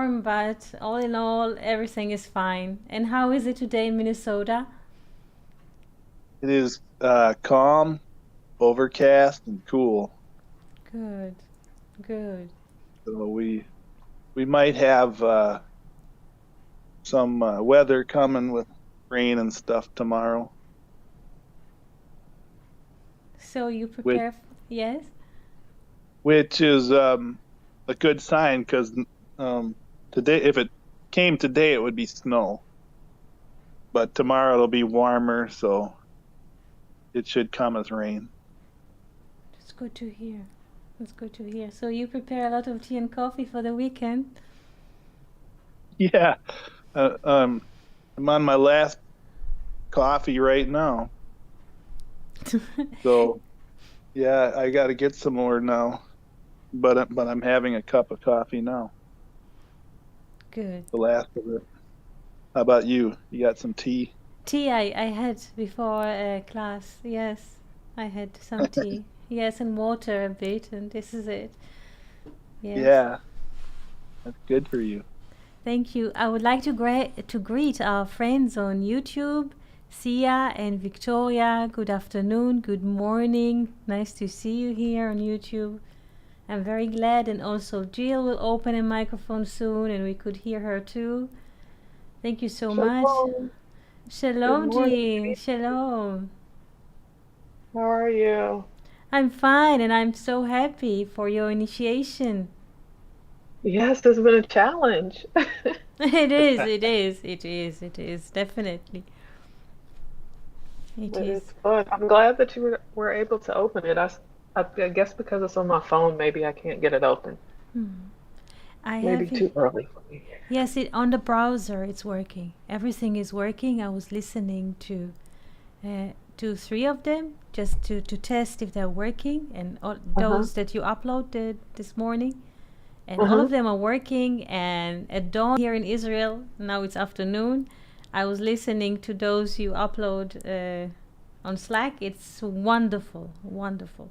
warm, but all in all, everything is fine. And how is it today in Minnesota? It is calm, overcast, and cool. Good, good. So we might have some weather coming with rain and stuff tomorrow, So you which prepare, yes? which is a good sign because today, if it came today, it would be snow. But tomorrow it'll be warmer, so it should come as rain. It's good to hear. It's good to hear. So you prepare a lot of tea and coffee for the weekend? Yeah, uh, um, I'm on my last coffee right now, so yeah, I got to get some more now. But I'm having a cup of coffee now, Good. the last of it. How about you? You got some tea? Tea I had before class. Yes, I had some tea. Yes, and water a bit, and this is it. Yes. Yeah, that's good for you. Thank you. I would like to greet our friends on YouTube, Sia and Victoria. Good afternoon, good morning. Nice to see you here on YouTube. I'm very glad, and also Jill will open a microphone soon, and we could hear her too. Thank you so much. Shalom. Good Shalom, morning. Jean. Shalom. How are you? I'm fine, and I'm so happy for your initiation. Yes, it's been a challenge. It is, it is, it is, it is, definitely. It But is. it's fun. I'm glad that you were able to open it. I guess because it's on my phone, maybe I can't get it open. Hmm. I Maybe have it. too early for me. Yes, it on the browser. It's working. Everything is working. I was listening to three of them just to test if they're working, and all Uh-huh. those that you uploaded this morning, and all of Uh-huh. them are working. And at dawn here in Israel, now it's afternoon. I was listening to those you upload on Slack. It's wonderful, wonderful.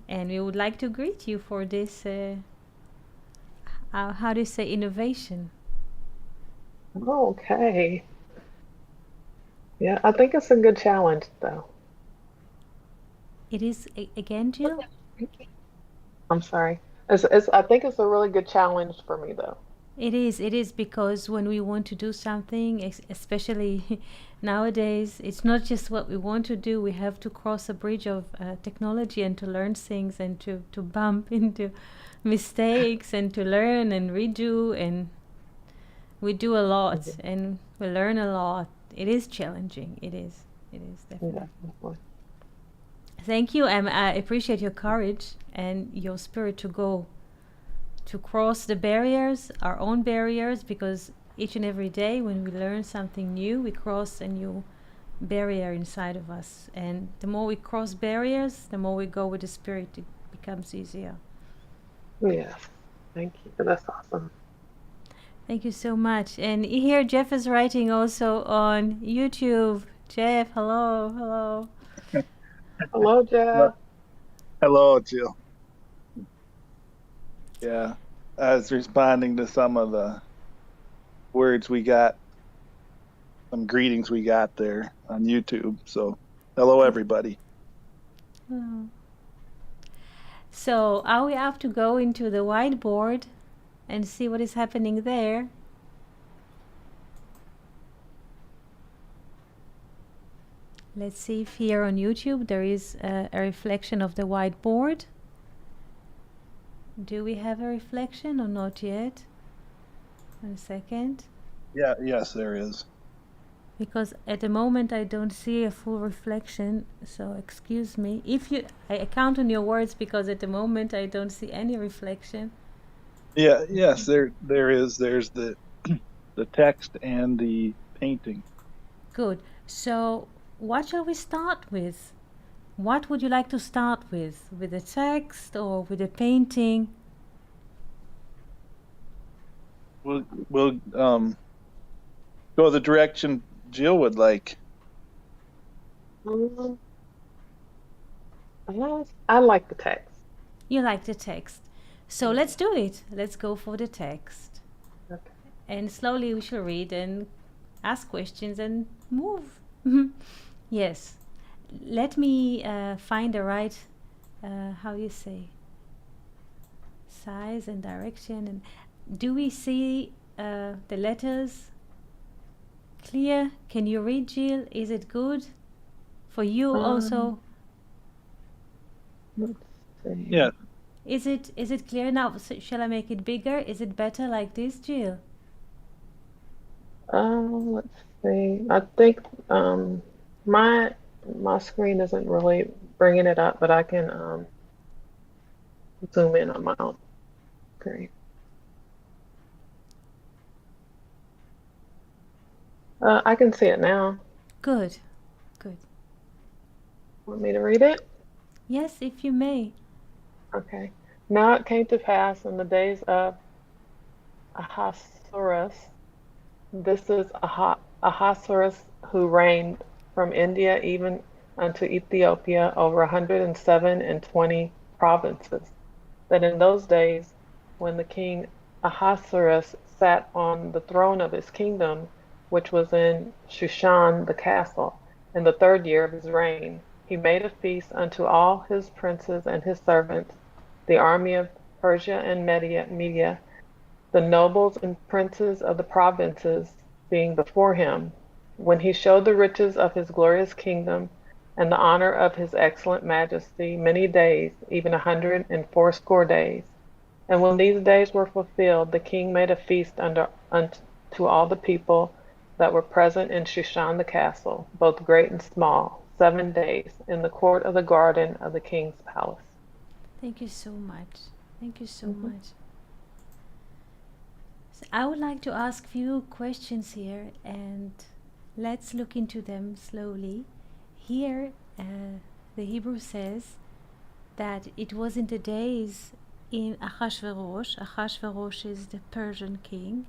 And we would like to greet you for this. How do you say innovation? Okay. Yeah, I think it's a good challenge though. It is again, Jill. I'm sorry. I think it's a really good challenge for me though. It is because when we want to do something, especially nowadays, it's not just what we want to do. We have to cross a bridge of technology and to learn things and to bump into mistakes and to learn and redo. And we do a lot Mhm. and we learn a lot. It is challenging. It is. It is Yeah, definitely. definitely. Thank you. I appreciate your courage and your spirit to cross the barriers, our own barriers, because each and every day when we learn something new, we cross a new barrier inside of us. And the more we cross barriers, the more we go with the spirit, it becomes easier. Yes. Thank you. That's awesome. Thank you so much. And here, Jeff is writing also on YouTube. Jeff, hello, hello. Hello, Jeff. Hello, Jill. Yeah, I was responding to some of the words we got, some greetings we got there on YouTube. So, hello, Good. everybody. Oh. So, are we have to go into the whiteboard and see what is happening there? Let's see if here on YouTube there is a reflection of the whiteboard. Do we have a reflection or not yet? 1 second. Yeah, yes, there is. Because at the moment I don't see a full reflection, so excuse me. If you, I count on your words because at the moment I don't see any reflection. Yeah, yes, there is. There's the text and the painting. Good. So, what shall we start with? What would you like to start with? With the text or with the painting? We'll go the direction Jill would like. Um, I like the text. You like the text. So let's do it. Let's go for the text. Okay. And slowly we shall read and ask questions and move. Yes. Let me find the right, how you say, size and direction. And do we see the letters clear? Can you read, Jill? Is it good for you also? Let's see. Yeah. Is it clear now? So shall I make it bigger? Is it better like this, Jill? Let's see. I think my screen isn't really bringing it up, but I can zoom in on my own screen. I can see it now. Good. Good. Want me to read it? Yes, if you may. Okay. Now it came to pass in the days of Ahasuerus. This is Ahasuerus who reigned from India even unto Ethiopia over 127 provinces. That in those days, when the king Ahasuerus sat on the throne of his kingdom, which was in Shushan the castle, in the 3rd year of his reign, he made a feast unto all his princes and his servants, the army of Persia and Media, the nobles and princes of the provinces being before him, when he showed the riches of his glorious kingdom and the honor of his excellent majesty many days, even 180 days. And when these days were fulfilled, the king made a feast unto all the people that were present in Shushan the castle, both great and small, 7 days, in the court of the garden of the king's palace. Thank you so much. Thank you so Mhm. much. So I would like to ask few questions here, and let's look into them slowly. Here, the Hebrew says that it was in the days in Ahasuerus. Ahasuerus is the Persian king,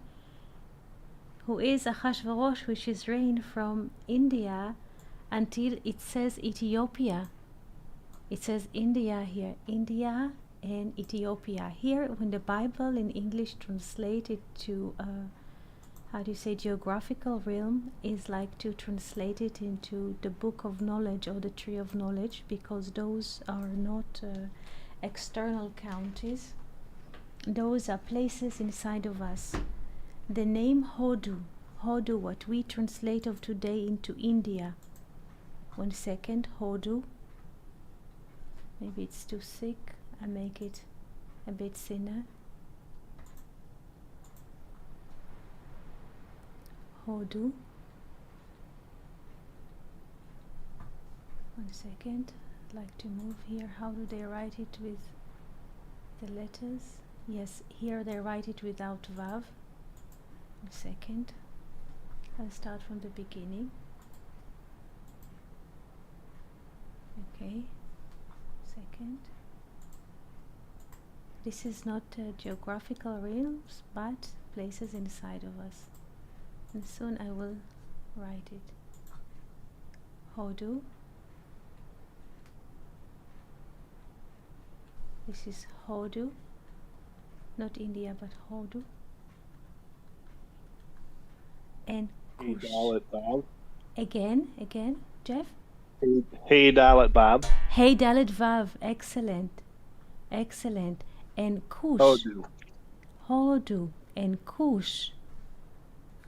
who is Ahasuerus, which is reigned from India until it says Ethiopia. It says India here, India and Ethiopia. Here, when the Bible in English translated to, how do you say, geographical realm, is like to translate it into the book of knowledge or the tree of knowledge, because those are not external counties. Those are places inside of us. The name Hodu, what we translate of today into India. 1 second, Hodu. Maybe it's too thick. I make it a bit thinner. Hodu. 1 second. I'd like to move here. How do they write it with the letters? Yes, here they write it without Vav. 1 second. I'll start from the beginning. Okay. Second. This is not geographical realms, but places inside of us. And soon I will write it. Hodu. This is Hodu. Not India, but Hodu. And Hey, Kush. Dalit Bob. Again, Jeff? Hey, Dalit Bob. Hey, Dalit Vav. Excellent. And Kush. Hodu. Hodu and Kush.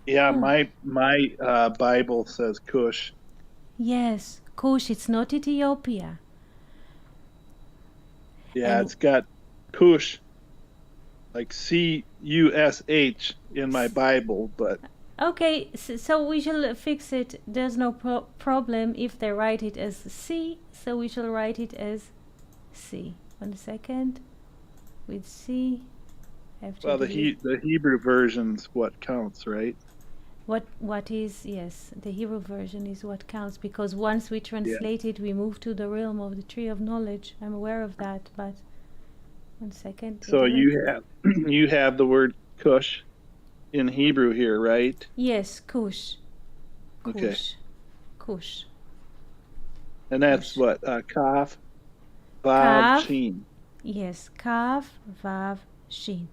Yeah, Kush. my Bible says Cush. Yes, Kush. It's not Ethiopia. Yeah, And it's got Cush, like Cush in my Bible, but okay, so we shall fix it. There's no problem if they write it as C, so we shall write it as C. 1 second. With C. Have to well, the delete. the Hebrew version's what counts, right? What is, yes, the Hebrew version is what counts, because once we translate it, we move to the realm of the tree of knowledge. I'm aware of that, but 1 second. So you have the word Cush in Hebrew here, right? Yes, Kush. Okay. Kush. And that's Kush. what Kaf, Vav, Kav. Shin. Yes, Kav, Vav, Shin.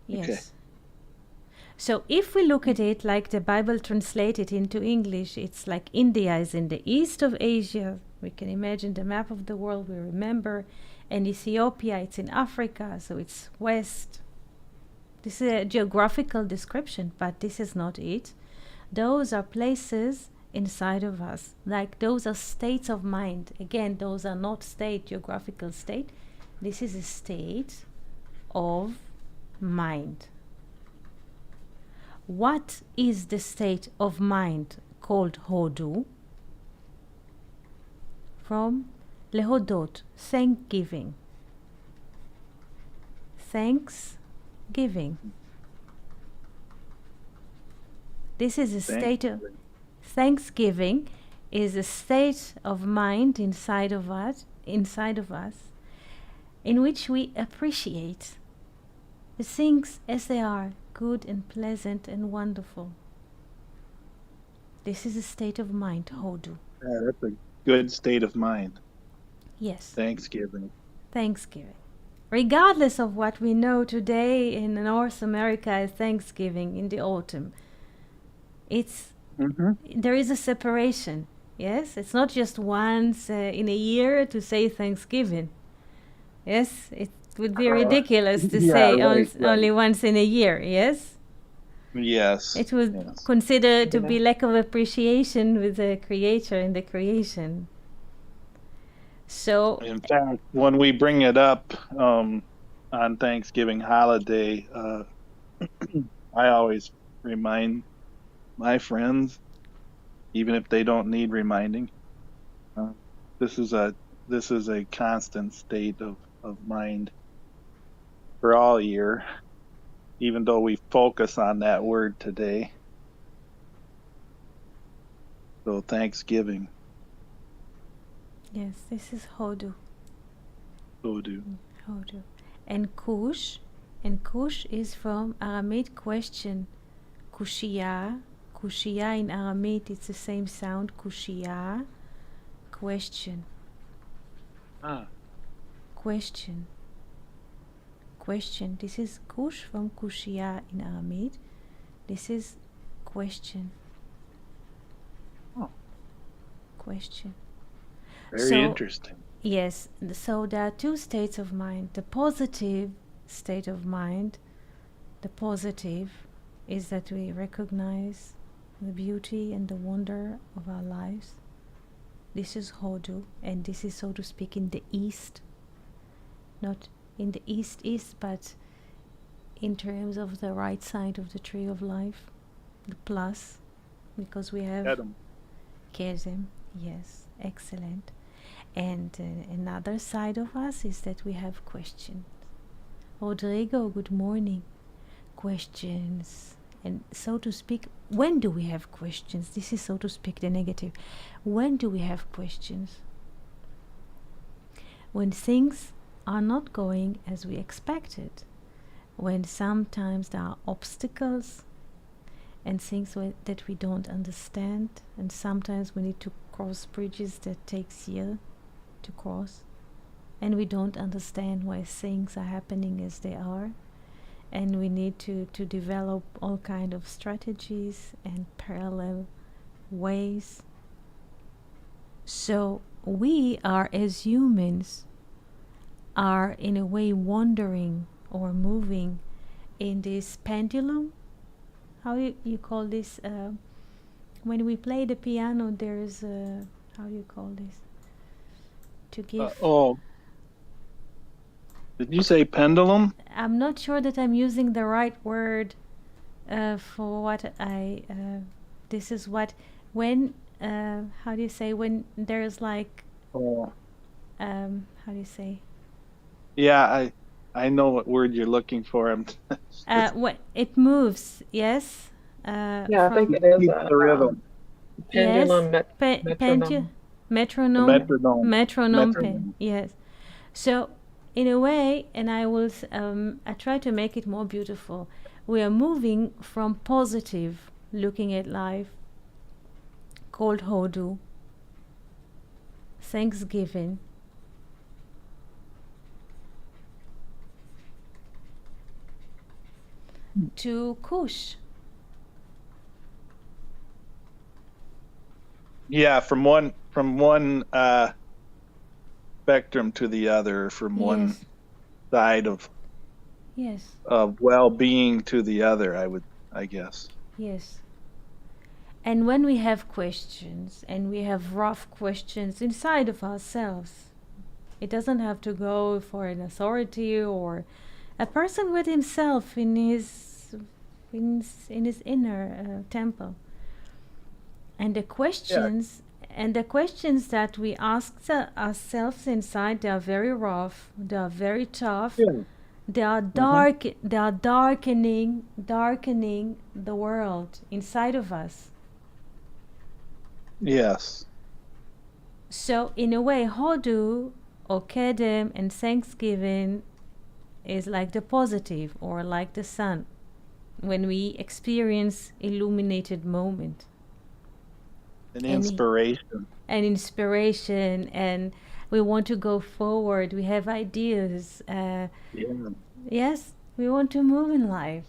Yes. Okay. So if we look at it like the Bible translated into English, it's like India is in the east of Asia. We can imagine the map of the world we remember. And Ethiopia, it's in Africa, so it's west. This is a geographical description, but this is not it. Those are places inside of us. Like those are states of mind. Again, those are not geographical state. This is a state of mind. What is the state of mind called Hodu? From lehodot, thanksgiving. Thanksgiving. This is a state of thanksgiving is a state of mind inside of us, in which we appreciate the things as they are, good and pleasant and wonderful. This is a state of mind, Hodu. Yeah, that's a good state of mind. Yes. Thanksgiving. Thanksgiving. Regardless of what we know today in North America as Thanksgiving in the autumn, there is a separation. Yes, it's not just once in a year to say Thanksgiving. Yes, it would be ridiculous to say only once in a year. Yes. Yes. It would consider to be lack of appreciation with the Creator and the creation. So, in fact, when we bring it up on Thanksgiving holiday, I always remind my friends, even if they don't need reminding, this is a constant state of mind for all year, even though we focus on that word today. So Thanksgiving. Yes, this is Hodu. Hodu. Hodu. And Kush is from Aramaic question. Kushia in Aramaic, it's the same sound. Kushia, question. Question. This is Kush from Kushia in Aramaic. This is question. Question. Very interesting. Yes, so there are two states of mind. The positive state of mind, the positive is that we recognize the beauty and the wonder of our lives. This is Hodu, and this is, so to speak, in the east. Not in the east, but in terms of the right side of the tree of life, the plus, because we have Kesem. Yes, excellent. And another side of us is that we have questions. Rodrigo, good morning. Questions. And so to speak, when do we have questions? This is, so to speak, the negative. When do we have questions? When things are not going as we expected. When sometimes there are obstacles and things that we don't understand. And sometimes we need to cross bridges that takes years to cross, and we don't understand why things are happening as they are, and we need to develop all kind of strategies and parallel ways. So we are, as humans, are in a way wandering or moving in this pendulum. How you call this? When we play the piano, there's how do you call this? To give. Did you say pendulum? I'm not sure that I'm using the right word for what I. This is what when. How do you say when there's like. How do you say? Yeah, I know what word you're looking for. What it moves? Yes. Yeah, I think it is the rhythm. Pendulum, yes. Metronome. Yes. So, in a way, and I try to make it more beautiful. We are moving from positive, looking at life, called Hodu, Thanksgiving, to Cush. Yeah, from one spectrum to the other, from one Yes, side of yes, well-being to the other, I guess. yes. And when we have questions, and we have rough questions inside of ourselves, it doesn't have to go for an authority or a person with himself in his inner temple. And the Yeah. questions and the questions that we ask ourselves inside, they are very rough, they are very tough, Yeah. they are Hmm. dark, they are darkening the world inside of us. Yes. So in a way, Hodu or Kedem and Thanksgiving is like the positive or like the sun when we experience illuminated moment An and inspiration. inspiration, and we want to go forward, we have ideas, Yeah. yes, we want to move in life,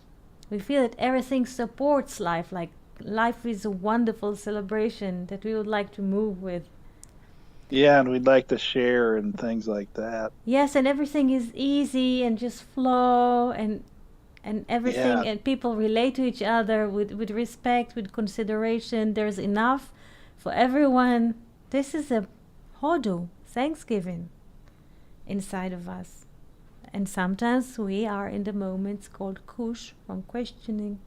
we feel that everything supports life, like life is a wonderful celebration that we would like to move with. Yeah, and we'd like to share and things like that. Yes, and everything is easy and just flow, and Yeah. everything, and people relate to each other with respect, with consideration. There's enough for everyone. This is a Hodu, Thanksgiving, inside of us. And sometimes we are in the moments called Kush, from questioning.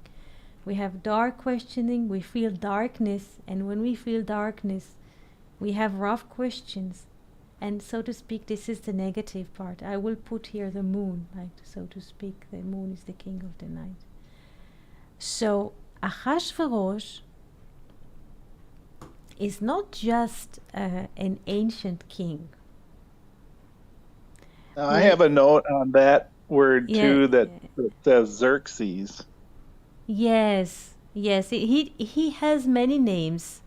We have dark questioning, we feel darkness, and when we feel darkness, we have rough questions. And so to speak, this is the negative part. I will put here the moon, like so to speak, the moon is the king of the night. So Ahashverosh is not just an ancient king. Now, I have a note on that word Yeah, too that says Xerxes. yes, yes. He has many names.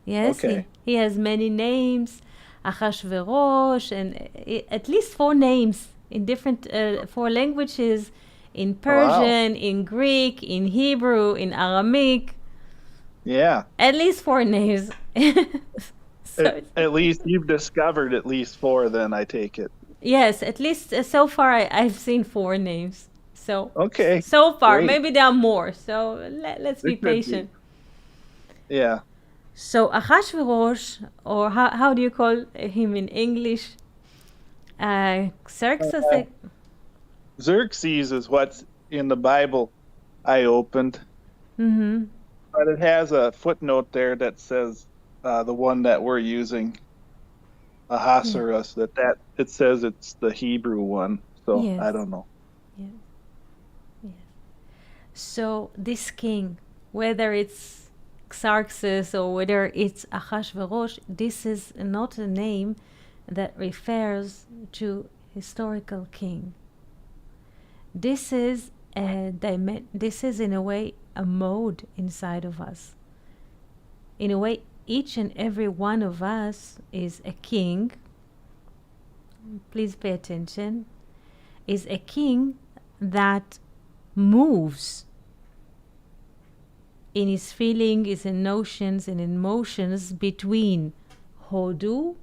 Yes, Okay. he has many names. Ahashverosh, and at least four names in different four languages, in Wow. Persian, in Greek, in Hebrew, in Aramaic. Yeah. At least four names. So At least you've discovered at least four, then I take it. yes, at least so far I've seen four names. So Okay. so far, Great. maybe there are more. So let's There be could be. patient. Yeah. So Ahashverosh, or how do you call him in English? Xerxes. Uh, Xerxes is what's in the Bible I opened, Mm-hmm. but it has a footnote there that says the one that we're using, Yeah. Ahasuerus, that it says it's the Hebrew one. So I Yes. don't know. Yes. Yes. So this king, whether it's Xerxes or whether it's Ahashverosh, this is not a name that refers to historical king. This is this is in a way a mode inside of us. In a way, each and every one of us is a king. Please pay attention. Is a king that moves in his feelings, his notions, and emotions between Hodu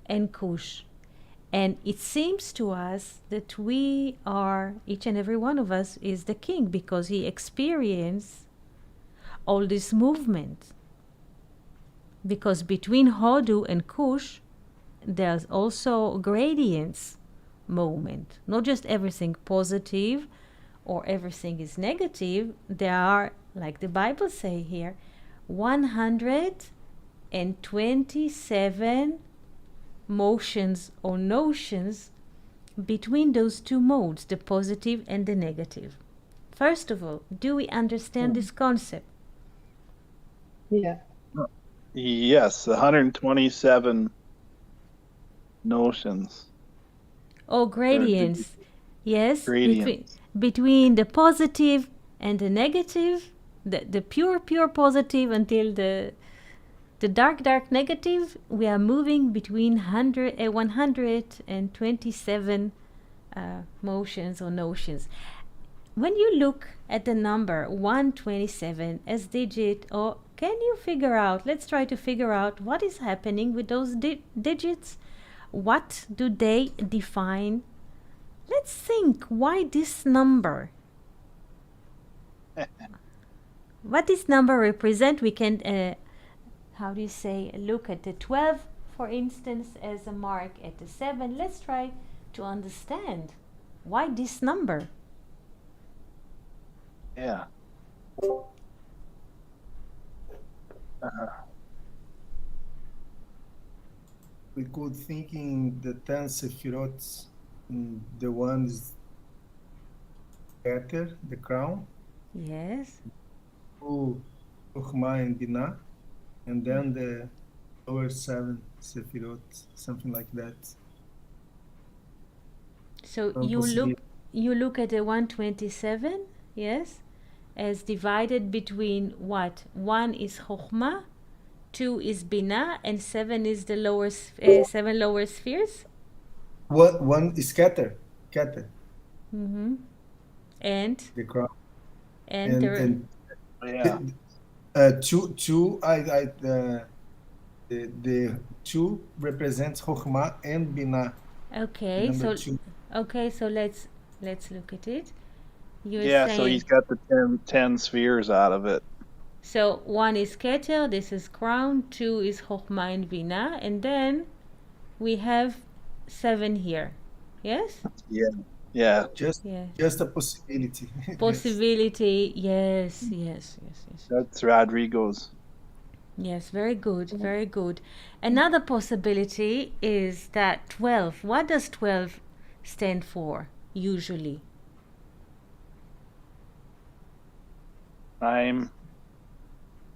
and Kush. And it seems to us that we are, each and every one of us is the king because he experienced all this movement. Because between Hodu and Kush, there's also gradients moment. Not just everything positive or everything is negative. There are, like the Bible say here, 127 motions or notions between those two modes, the positive and the negative. First of all, do we understand this concept? Yeah. Yes, 127 notions Or or gradients. Yes, gradients. between the positive and the negative, the pure positive until the dark negative, we are moving between 127 motions or notions. when you look at the number 127 as digit, or can you figure out, let's try to figure out what is happening with those digits. What do they define? Let's think, why this number? What this number represent? We can, how do you say, look at the 12, for instance, as a mark at the 7. Let's try to understand why this number. Yeah. We could think in the 10 Sefirot, the one is Keter, the crown, Yes. who Chokhmah and Binah, and then the lower 7 Sefirot, something like that. So Some you possibility. look at the 127, yes, as divided between what? 1 is Chokhmah, 2 is Binah, and 7 is the lower 7 lower spheres. One is Keter, Mm-hmm. And the crown, and the and Yeah. two the two represents Chokhmah and Binah. okay, Number so 2. okay, so let's look at it. You're Yeah, so saying he's got the 10 spheres out of it. so 1 is Keter, this is crown, 2 is Chokhmah and Binah, and then we have 7 here. Yes? Yeah. Yeah. Just Yeah. a possibility. Yes. Possibility, yes. That's Rodrigo's. Yes, very good, very good. Another possibility is that 12. What does 12 stand for usually? Time.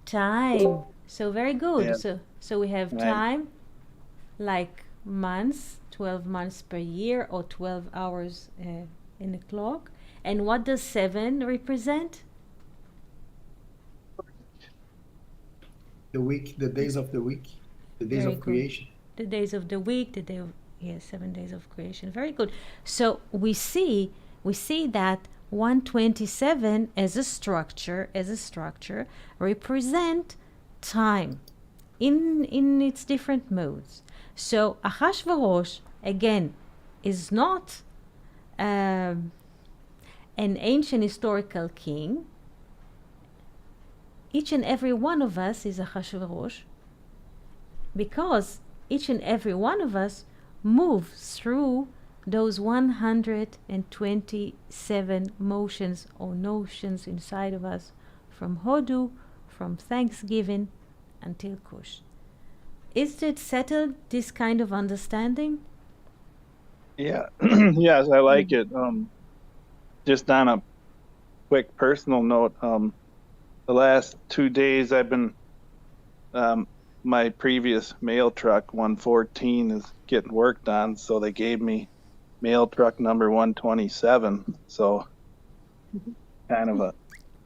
Time. So very good. Yeah. So we have Right. time like months, 12 months per year, or 12 hours in a clock. And what does 7 represent? The week, the days of the week, the days Very of good. creation. The days of the week, the day of 7 days of creation. Very good. So we see that 127 as a structure represent time in its different modes. So Ahashverosh again is not an ancient historical king. Each and every one of us is Ahashverosh, because each and every one of us moves through those 127 motions or notions inside of us, from Hodu, from Thanksgiving until Kush. Is it settled, this kind of understanding? Yeah. Yes, I like it. Just on a quick personal note, the last 2 days I've been my previous mail truck 114 is getting worked on, so they gave me mail truck number 127. So kind of a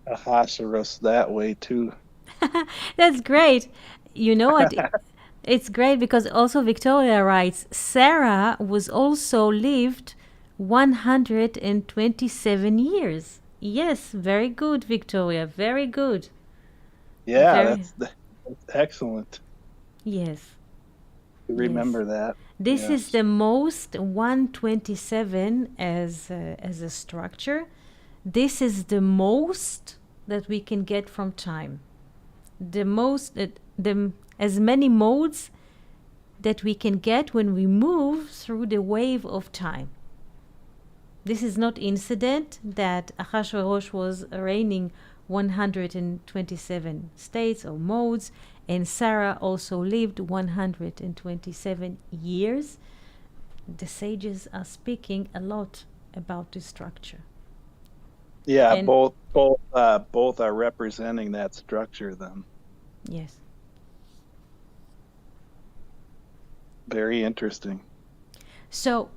Hashirus that way too. That's great. You know what? It's great because also Victoria writes, Sarah was also lived 127 years. Yes, very good, Victoria. Very good. Yeah, Very- that's excellent Yes. to remember that. This Yes. is the most 127 as a structure. This is the most that we can get from time. The most, as many modes that we can get when we move through the wave of time. This is not incident that Ahashverosh was reigning 127 states or modes, and Sarah also lived 127 years. The sages are speaking a lot about this structure. Yeah, And- both are representing that structure then. Yes. Very interesting. So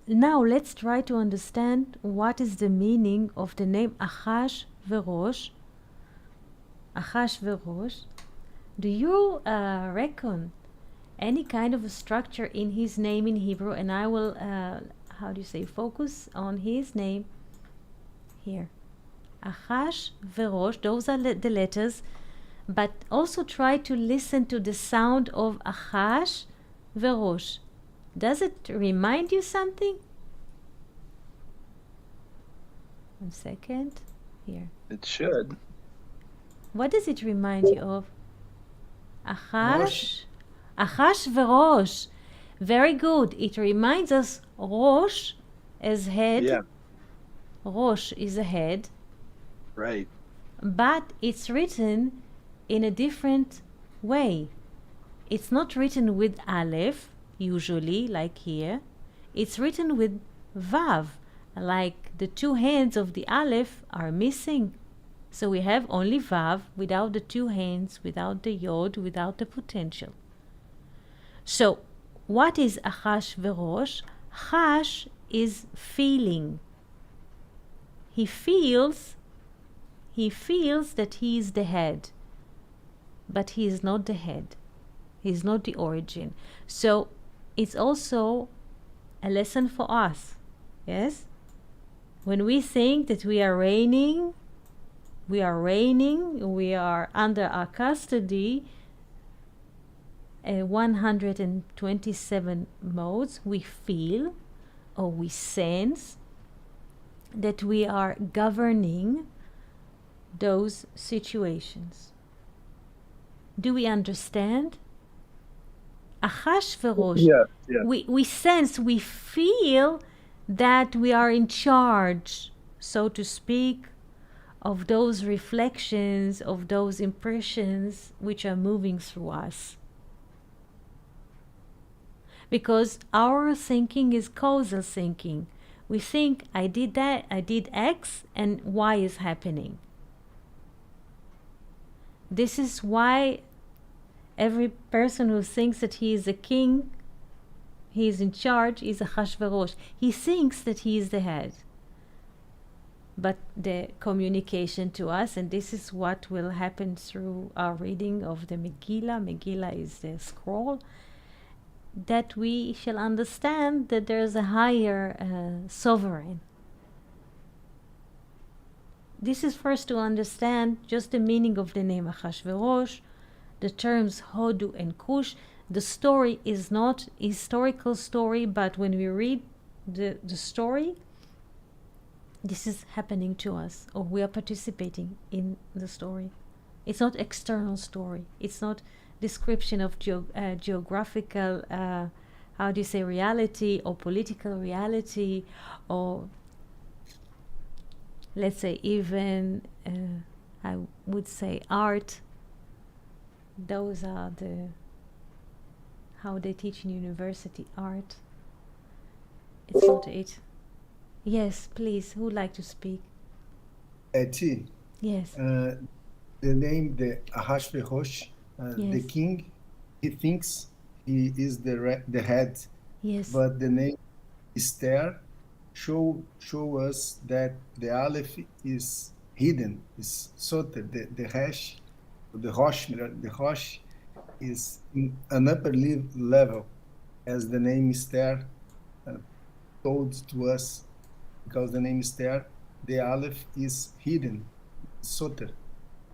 now let's try to understand what is the meaning of the name Ahashverosh. Ahashverosh. Do you reckon any kind of a structure in his name in Hebrew? And I will, how do you say, focus on his name here. Achash verosh, those are the letters, but also try to listen to the sound of Achash verosh. Does it remind you something? One second. Here. It should. What does it remind you of? Achash. Achash verosh. Very good. It reminds us Rosh as head. Yeah. Rosh is a head. Right. But it's written in a different way. It's not written with Aleph, usually, like here. It's written with Vav, like the two hands of the Aleph are missing. So we have only Vav without the two hands, without the Yod, without the potential. So what is Achash verosh? Chash is feeling. He feels that he is the head, but he is not the head. He is not the origin. So it's also a lesson for us. Yes? When we think that we are reigning, we are under our custody, 127 modes, we feel or we sense that we are governing those situations. Do we understand? Achash verosh. Yeah. Yeah. We sense, we feel that we are in charge, so to speak, of those reflections, of those impressions which are moving through us. Because our thinking is causal thinking. We think, I did that, I did X, and Y is happening. This is why every person who thinks that he is a king, he is in charge, is a Achashverosh. He thinks that he is the head. But the communication to us, and this is what will happen through our reading of the Megillah is the scroll, that we shall understand that there is a higher sovereign. This is first to understand just the meaning of the name Achashverosh, the terms Hodu and Kush. The story is not a historical story, but when we read the story, this is happening to us, or we are participating in the story. It's not external story. It's not description of geographical, how do you say, reality or political reality, or let's say even, I would say, art. Those are how they teach in university, art. It's not it. Yes, please. Who would like to speak? Eti, Yes. the name, the Ahashverosh, Yes. the king, he thinks he is the head, Yes. but the name Esther show us that the Aleph is hidden, is soter, the hash, the Rosh is in an upper level, as the name Esther told to us, because the name Esther, the Aleph is hidden, soter.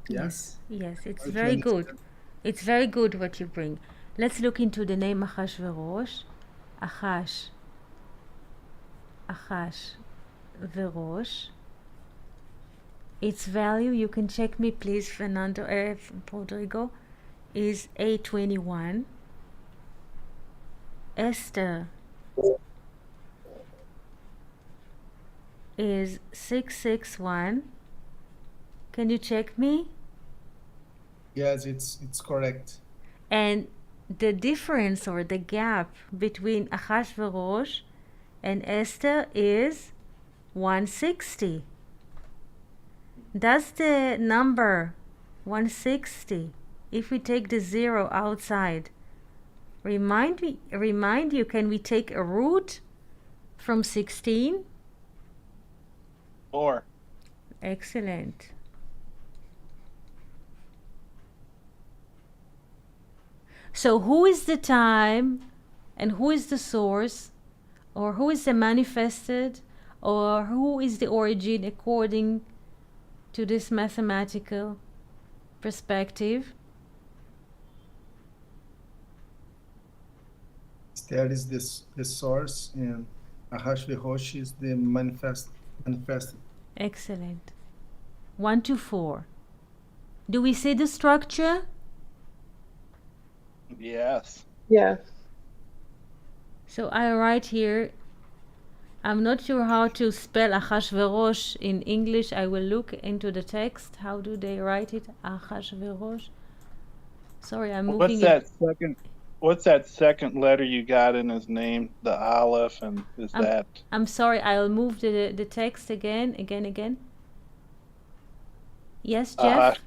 Yes? Yes, it's Okay, very good. understand. It's very good what you bring. Let's look into the name Achashverosh. Achash Verosh. Its value, you can check me please, Fernando, Rodrigo, is 821. Esther is 661. Can you check me? Yes, it's correct. And the difference or the gap between Achashverosh and Esther is 160. Does the number 160, if we take the 0 outside, remind you, can we take a root from 16? 4. Excellent. So who is the time and who is the source, or who is the manifested or who is the origin according to this mathematical perspective? Esther is the source, and Ahashverosh is the manifested. Excellent. 1 to 4. Do we see the structure? Yes. Yes. So I write here, I'm not sure how to spell Ahashverosh in English. I will look into the text. How do they write it? Ahashverosh. Sorry, I'm moving What's that second letter you got in his name? The Aleph, and is that? I'm sorry, I'll move the text again. Yes, Jeff?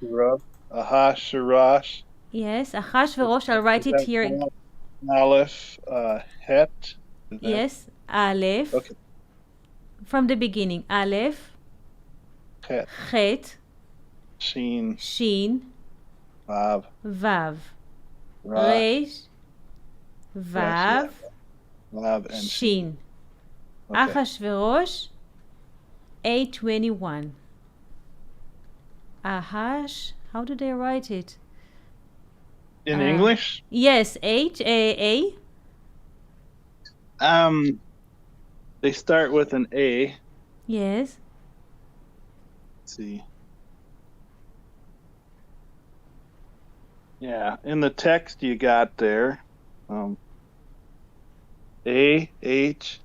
Ahashverosh. Yes, Ahashverosh. I'll write it here. Aleph, Het. Yes, Aleph. Okay. From the beginning. Aleph, Het. Chet, Shin. Shin, Vav. Vav, Ra. Resh, Vav, Vav and Shin. Okay. Ahashverosh, 821. Ahash, how do they write it? In English? Yes, H-A-A. They start with an A. Yes. Let's see. Yeah, in the text you got there, A-H-A-S-U-E-R-U-S.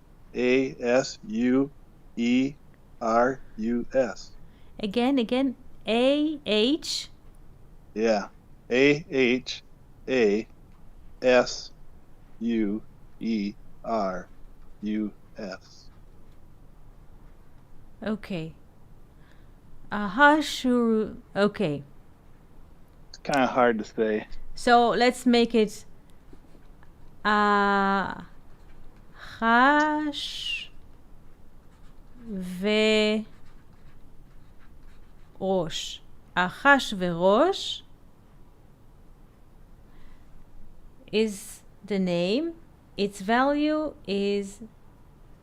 Again, A-H. Yeah, A-H-A-S-U-E-R-U-S. Okay. Ahashuru. Okay. It's kind of hard to say. So let's make it Ahash ve Rosh. Ahashverosh is the name. Its value is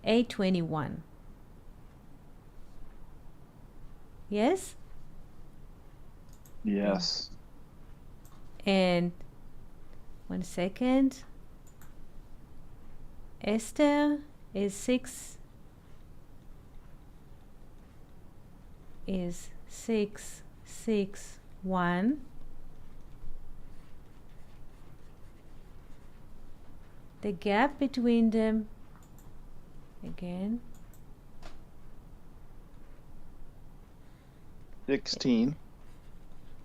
821. Yes? Yes. And 1 second. Esther is 661. The gap between them again 16.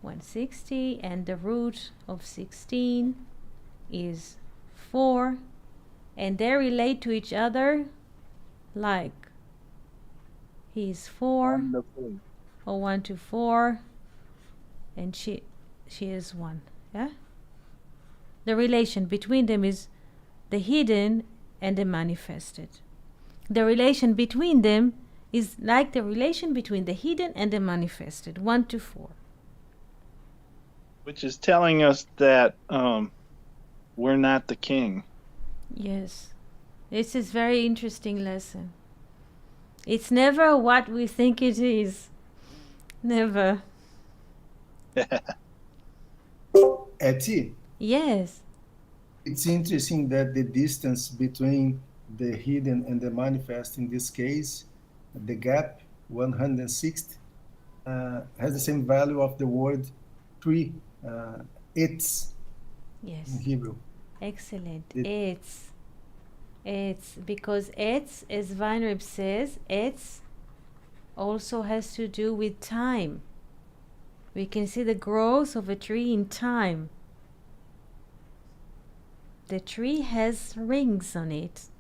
160, and the root of 16 is 4, and they relate to each other like he's 4 Wonderful. or 1 to 4, and she is 1. Yeah, the relation between them is the hidden and the manifested. The relation between them is like the relation between the hidden and the manifested, 1 to 4. Which is telling us that we're not the king. Yes, this is very interesting lesson. It's never what we think it is. Never. Etty, Yes. it's interesting that the distance between the hidden and the manifest in this case, the gap 160, has the same value of the word tree, it's in Yes. Hebrew. Excellent. It- It's because it's, as Weinrib says, it's also has to do with time. We can see the growth of a tree in time. The tree has rings on it,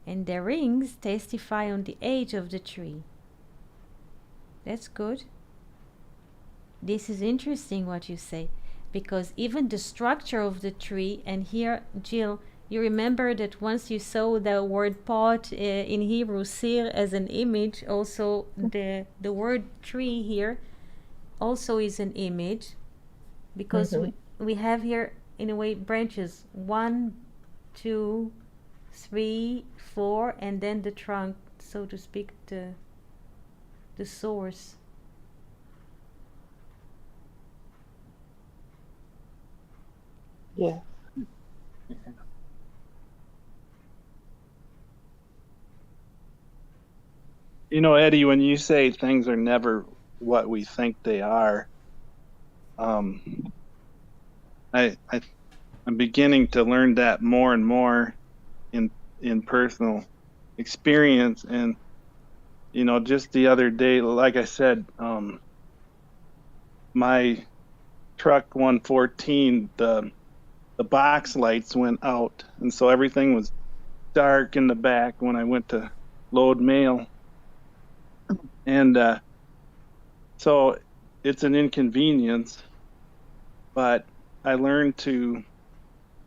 and the rings testify on the age of the tree. That's good. This is interesting what you say, because even the structure of the tree, and here, Jill, you remember that once you saw the word pot in Hebrew, sir, as an image, also the word tree here also is an image, because we have here, in a way, branches, 1, 2, 3, 4, and then the trunk so to speak, the source. Yeah. You know, Eddie, when you say things are never what we think they are, um, I'm beginning to learn that more and more in personal experience. And you know, just the other day, like I said, my truck 114, the box lights went out, and so everything was dark in the back when I went to load mail, and so it's an inconvenience. But I learned to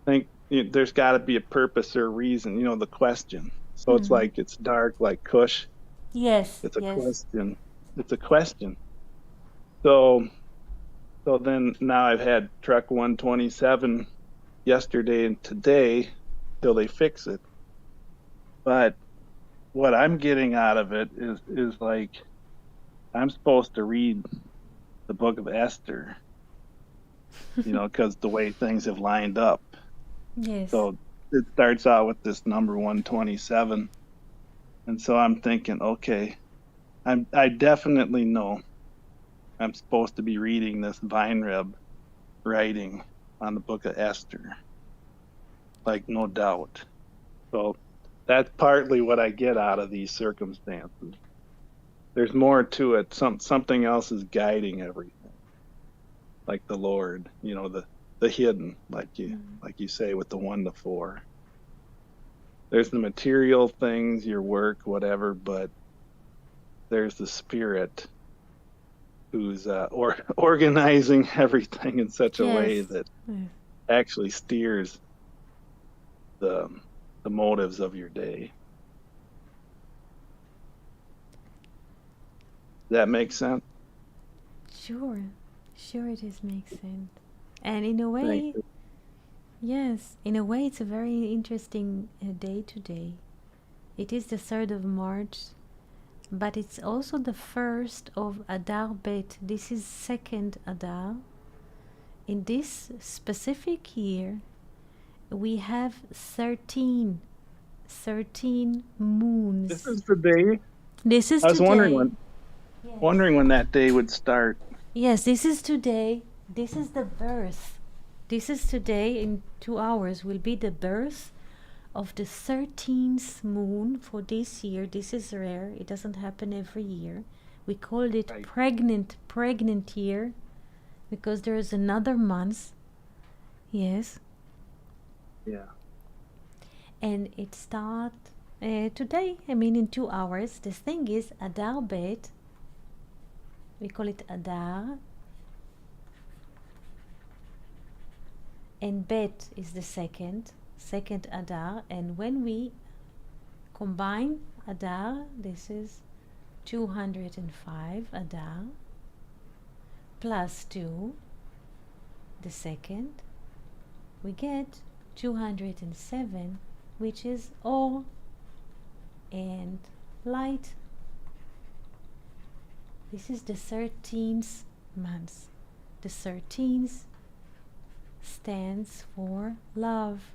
think there's got to be a purpose or a reason. You know, the question. So it's Mm-hmm. like it's dark, like Cush. Yes, It's a yes. question. It's a question. So then now I've had truck 127 yesterday and today till they fix it. But what I'm getting out of it is like I'm supposed to read the book of Esther, you know, because the way things have lined up. Yes. So it starts out with this number 127. And so I'm thinking, okay, I definitely know I'm supposed to be reading this Weinreb writing on the book of Esther, like no doubt. So that's partly what I get out of these circumstances. There's more to it. Something else is guiding everything, like the Lord, you know, the hidden, like you say with the 1 to 4. There's the material things, your work, whatever, but there's the spirit who's organizing everything in such a way Yes. that Yes. actually steers the the motives of your day. Does that make sense? Sure. Sure, it is makes sense. And in a Thank way, you. yes, in a way, it's a very interesting day today. It is the 3rd of March, but it's also the 1st of Adar Bet. This is 2nd Adar. In this specific year, we have 13 This moons. is the day. This is I was today. Yes. wondering when that day would start. Yes, this is today. This is the birth. This is today. In 2 hours will be the birth of the 13th moon for this year. This is rare. It doesn't happen every year. We called it Right. pregnant year because there is another month. Yes. Yeah. And it start today. I mean, in 2 hours. The thing is, Adar Bet. We call it Adar. And Bet is the second Adar. And when we combine Adar, this is 205 Adar plus 2, the second, we get 207, which is Or and light. This is the 13th month. The 13th stands for love,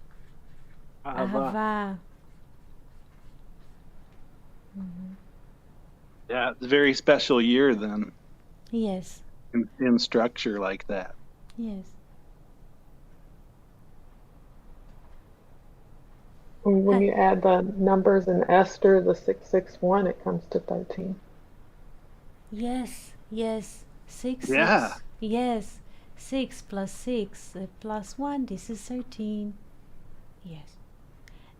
Ahava. Ahava. Mm-hmm. Yeah, it's a very special year then Yes, in structure like that. yes. When you add the numbers in Esther, the 661, it comes to 13. Yes, yes. 6, Yeah. 6. Yes. 6 plus 6 plus 1. This is 13. Yes.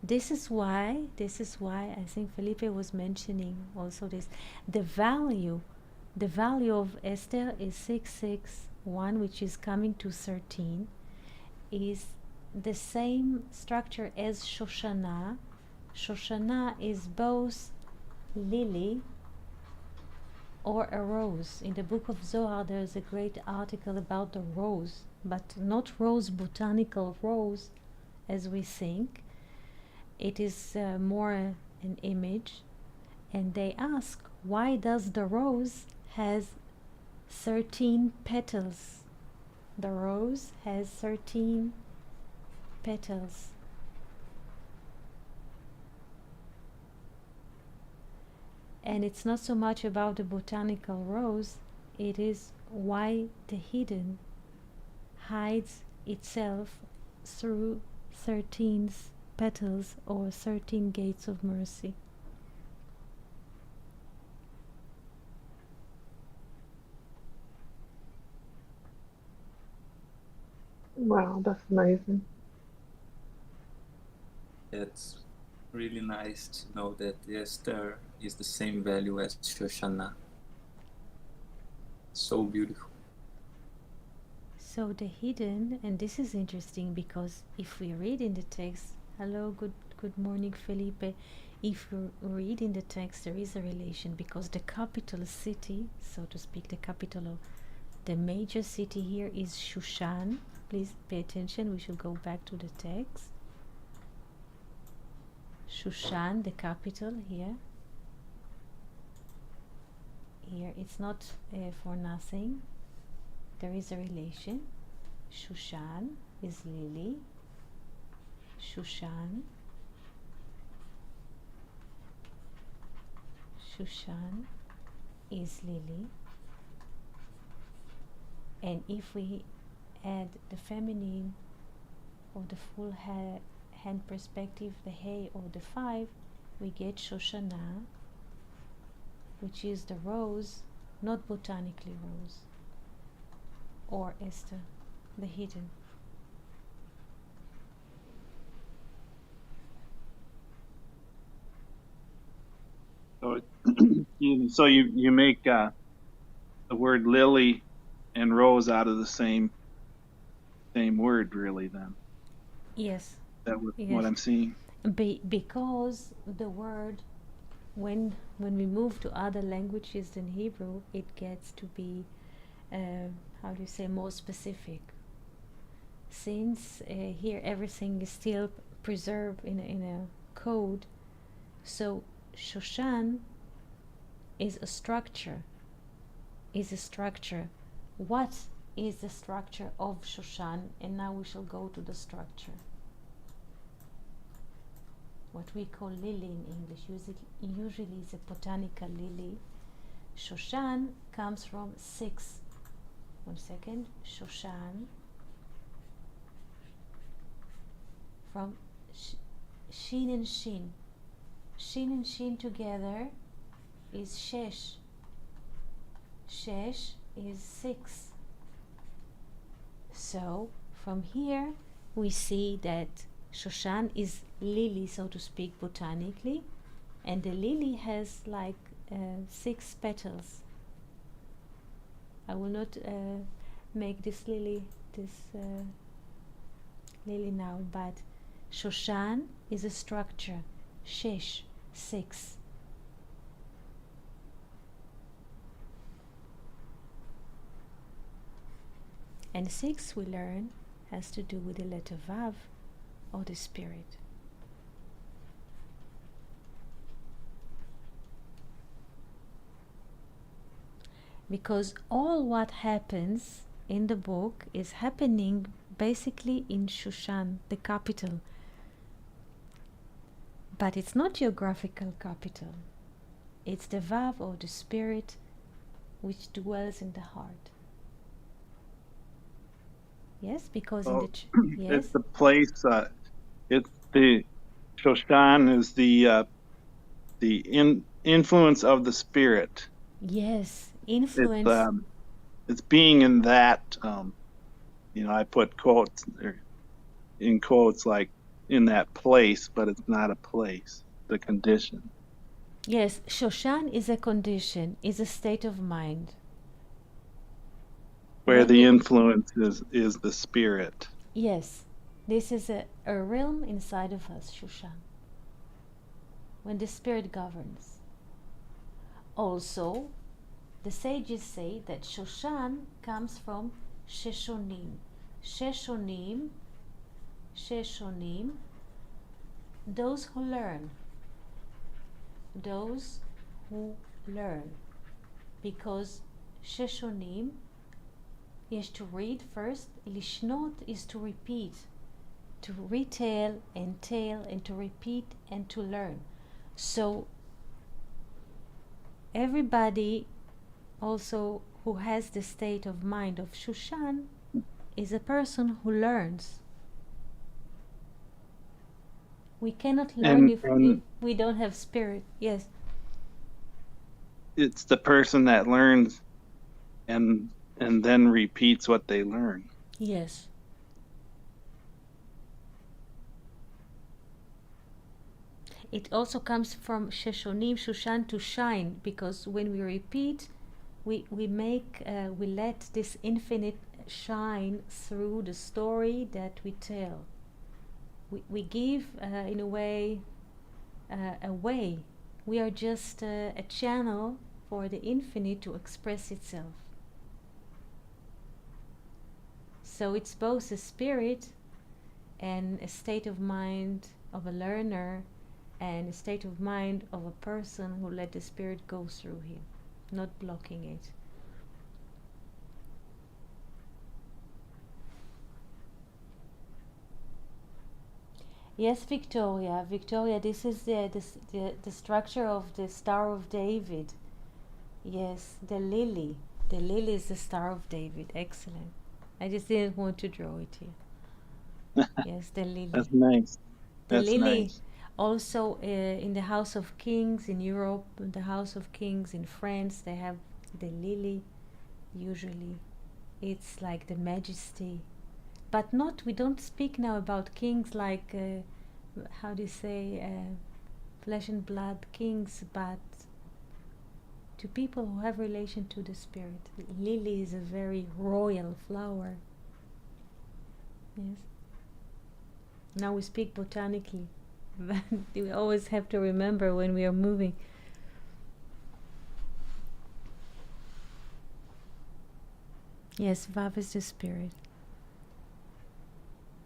This is why I think Felipe was mentioning also this. The value of Esther is 661, which is coming to 13, is the same structure as Shoshana. Shoshana is both lily or a rose. In the book of Zohar, there is a great article about the rose, but not rose, botanical rose, as we think. It is more an image, and they ask, why does the rose has 13 petals? The rose has 13 petals. And it's not so much about the botanical rose, it is why the hidden hides itself through 13 petals or 13 gates of mercy. Wow, that's amazing. It's really nice to know that Esther is the same value as Shoshana. So beautiful. So the hidden, and this is interesting because if we read in the text, hello, good morning, Felipe. If we read in the text, there is a relation because the capital city, so to speak, the capital of the major city here is Shushan. Please pay attention. We should go back to the text. Shushan, the capital here. Here, it's not for nothing. There is a relation. Shushan is lily. Shushan. Shushan is lily. And if we add the feminine or the full hand perspective, the hay or the 5, we get Shoshana, which is the rose, not botanically rose, or Esther, the hidden. So you make the word lily and rose out of the same word, really, then. Yes. That was Yes. what I'm seeing. Because the word, when we move to other languages than Hebrew, it gets to be, how do you say, more specific. Since here everything is still preserved in a code, so Shoshan is a structure. What is the structure of Shoshan? And now we shall go to the structure. What we call lily in English, usually is a botanical lily. Shoshan comes from 6. 1 second. Shoshan from Shin and Shin. Shin and Shin together is Shesh. Shesh is 6. So from here we see that Shoshan is lily, so to speak, botanically, and the lily has like 6 petals. I will not make this lily now, but Shoshan is a structure. Shesh, 6. And 6, we learn, has to do with the letter Vav, or the spirit. Because all what happens in the book is happening basically in Shushan, the capital. But it's not geographical capital. It's the Vav, or the spirit, which dwells in the heart. Yes, because in the yes, it's the place. It's the Shoshan is the influence of the spirit. yes, influence. It's being in that. I put quotes in quotes like in that place, but it's not a place. The condition. Yes, Shoshan is a condition, is a state of mind. Where When the you- influence is the spirit. Yes, this is a realm inside of us, Shushan, when the spirit governs. Also, the sages say that Shoshan comes from Sheshonim. Sheshonim, those who learn, those who learn, because Sheshonim is to read first, Lishnot is to repeat, to retell and tell and to repeat and to learn. So everybody also who has the state of mind of Shushan is a person who learns. We cannot learn if we don't have spirit. Yes. It's the person that learns and then repeats what they learn. Yes. It also comes from Sheshonim, Shushan, to shine, because when we repeat, we let this infinite shine through the story that we tell. We give, in a way, a way. We are just a channel for the infinite to express itself. So it's both a spirit and a state of mind of a learner and a state of mind of a person who let the spirit go through him, not blocking it. Yes, Victoria. Victoria, this is the structure of the Star of David. Yes, the lily. The lily is the Star of David. Excellent. I just didn't want to draw it here. Yes, the lily. That's nice. The That's lily, nice. also in the House of Kings in Europe, the House of Kings in France, they have the lily. Usually, it's like the majesty, but not. We don't speak now about kings like how do you say flesh and blood kings, but to people who have relation to the spirit. Lily is a very royal flower. Yes. Now we speak botanically, but we always have to remember when we are moving. Yes, Vav is the spirit.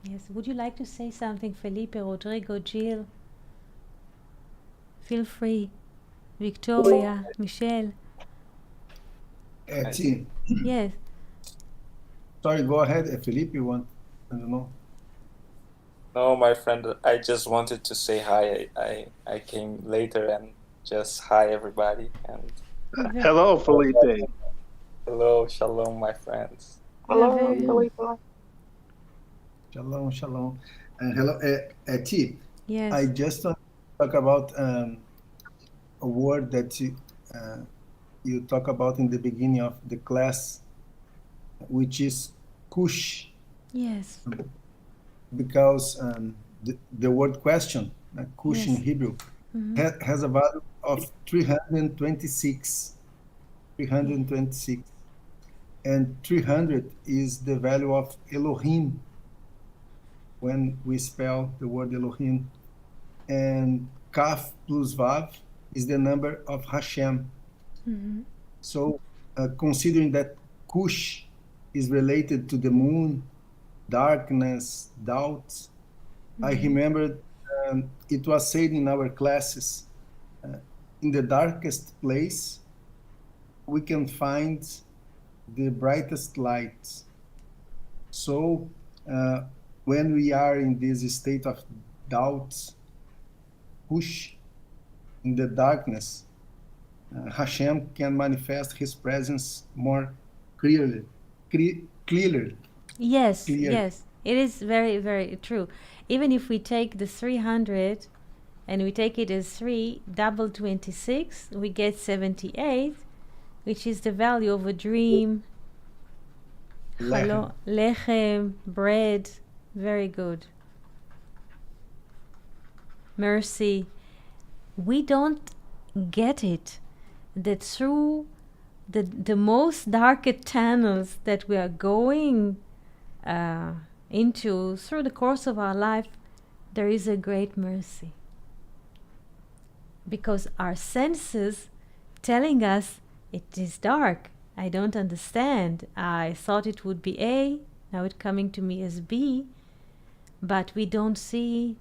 Yes, would you like to say something, Felipe, Rodrigo, Jill? Feel free. Victoria, Michelle. T. Yes. Sorry, go ahead. Felipe, you want? I don't know. No, my friend, I just wanted to say hi. I came later and just hi everybody and Hello, Felipe. hello, shalom, my friends. Hello, very- Felipe. Shalom, shalom. And hello, T. Yes. I just want to talk about a word that you talk about in the beginning of the class, which is kush, Yes. because the word question, kush in Yes. Hebrew, Mhm. has a value of 326. 326. And 300 is the value of Elohim when we spell the word Elohim. And Kaf plus Vav is the number of Hashem. Mhm. So, considering that Kush is related to the moon, darkness, doubt, I remembered it was said in our classes, in the darkest place, we can find the brightest light. So, when we are in this state of doubt, push in the darkness, Hashem can manifest His presence more clearly. Clearer. Yes, Clear. yes. It is very, very true. Even if we take the 300 and we take it as 3, double 26, we get 78, which is the value of a dream. Lechem. Lechem, bread. Very good. Mercy. We don't get it that through the most darkest tunnels that we are going into through the course of our life, there is a great mercy. Because our senses telling us it is dark. I don't understand. I thought it would be A, now it's coming to me as B, but we don't see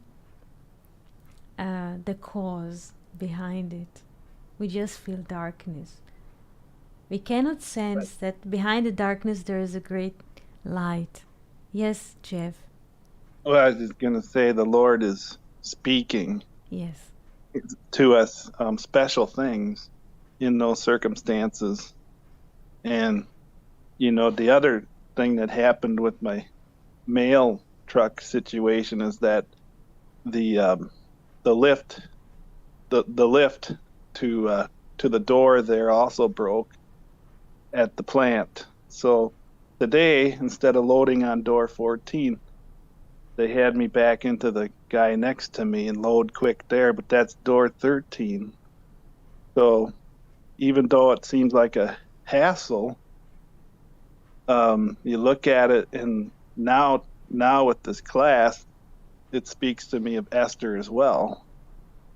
the cause behind it. We just feel darkness. We cannot sense that behind the darkness there is a great light. Yes, Jeff. Well, I was just going to say the Lord is speaking Yes. to us special things in those circumstances. And, the other thing that happened with my mail truck situation is that the lift the lift to the door there also broke at the plant. So today, instead of loading on door 14, they had me back into the guy next to me and load quick there, but that's door 13. So even though it seems like a hassle, you look at it, and now with this class, it speaks to me of Esther as well,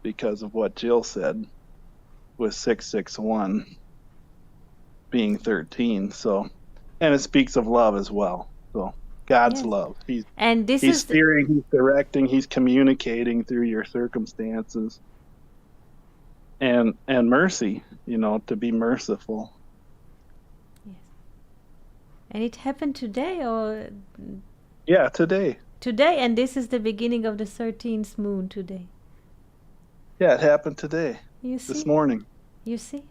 because of what Jill said with 661 being 13. So, and it speaks of love as well. So God's Yes. love. And this He's is steering, he's directing, he's communicating through your circumstances. And mercy, to be merciful. yes. And it happened today or Yeah, today. today, and this is the beginning of the 13th moon today. Yeah, it happened today, You this see? morning. You see?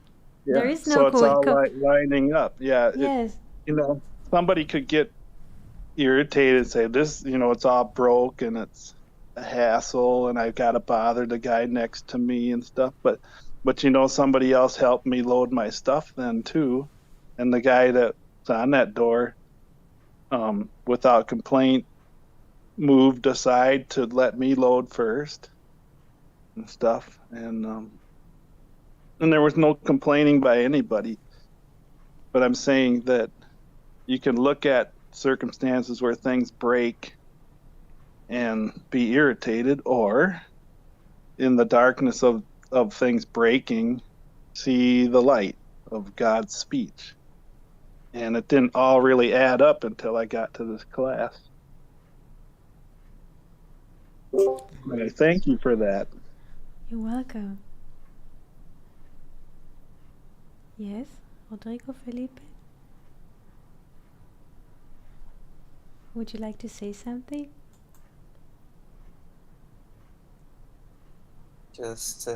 Yeah. There is So no it's all lining up. Yeah. Yes. Somebody could get irritated and say, this, it's all broke and it's a hassle and I've got to bother the guy next to me and stuff. But somebody else helped me load my stuff then too. And the guy that's on that door, without complaint, moved aside to let me load first and stuff. And there was no complaining by anybody. But I'm saying that you can look at circumstances where things break and be irritated, or in the darkness of things breaking, see the light of God's speech. And it didn't all really add up until I got to this class. And I thank you for that. You're welcome. Yes, Rodrigo Felipe? Would you like to say something? Just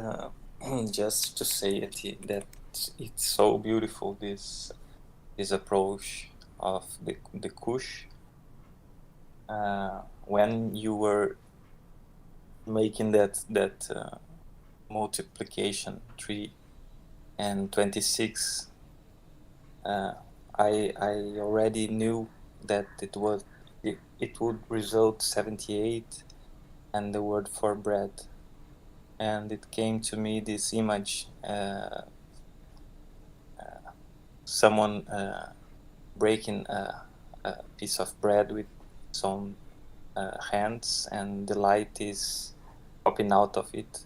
just to say that it's so beautiful, this approach of the Kush. When you were making that multiplication 3 and 26, I already knew that it would result 78 and the word for bread. And it came to me this image, someone breaking a piece of bread with some hands, and the light is popping out of it.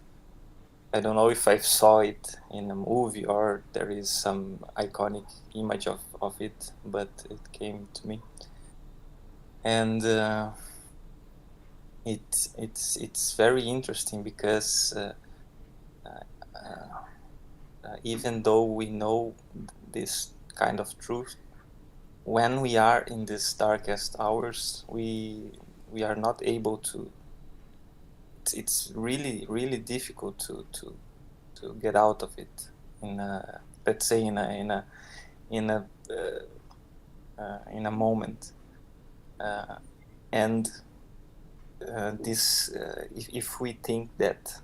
I don't know if I saw it in a movie or there is some iconic image of it, but it came to me. And it's very interesting because even though we know this kind of truth, when we are in these darkest hours, we are not able to. It's really, really difficult to get out of it. Let's say in a moment, and this if we think that.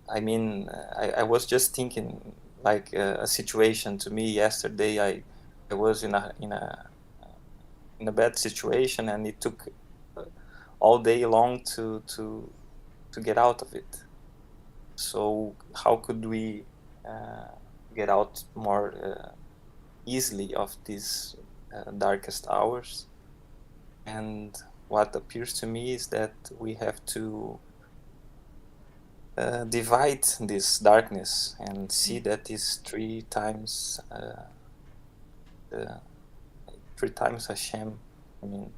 I mean, I was just thinking like a situation to me yesterday. I was in a bad situation, and it took all day long to get out of it. So how could we get out more easily of these darkest hours? And what appears to me is that we have to divide this darkness and see that is 3 times Hashem. I mean,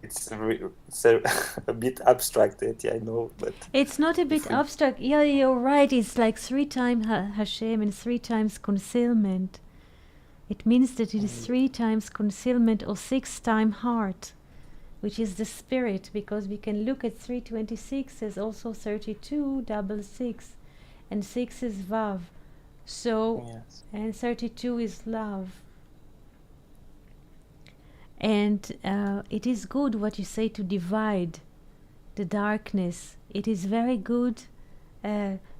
it's a bit abstracted, yeah, I know, but It's not a if bit we, abstract. Yeah, you're right. It's like 3 times Hashem and 3 times concealment. It means that it is 3 times concealment or 6 times heart, which is the spirit, because we can look at 326 as also 32, double 6, and 6 is Vav. So, yes, and 32 is love. And it is good what you say to divide the darkness. It is very good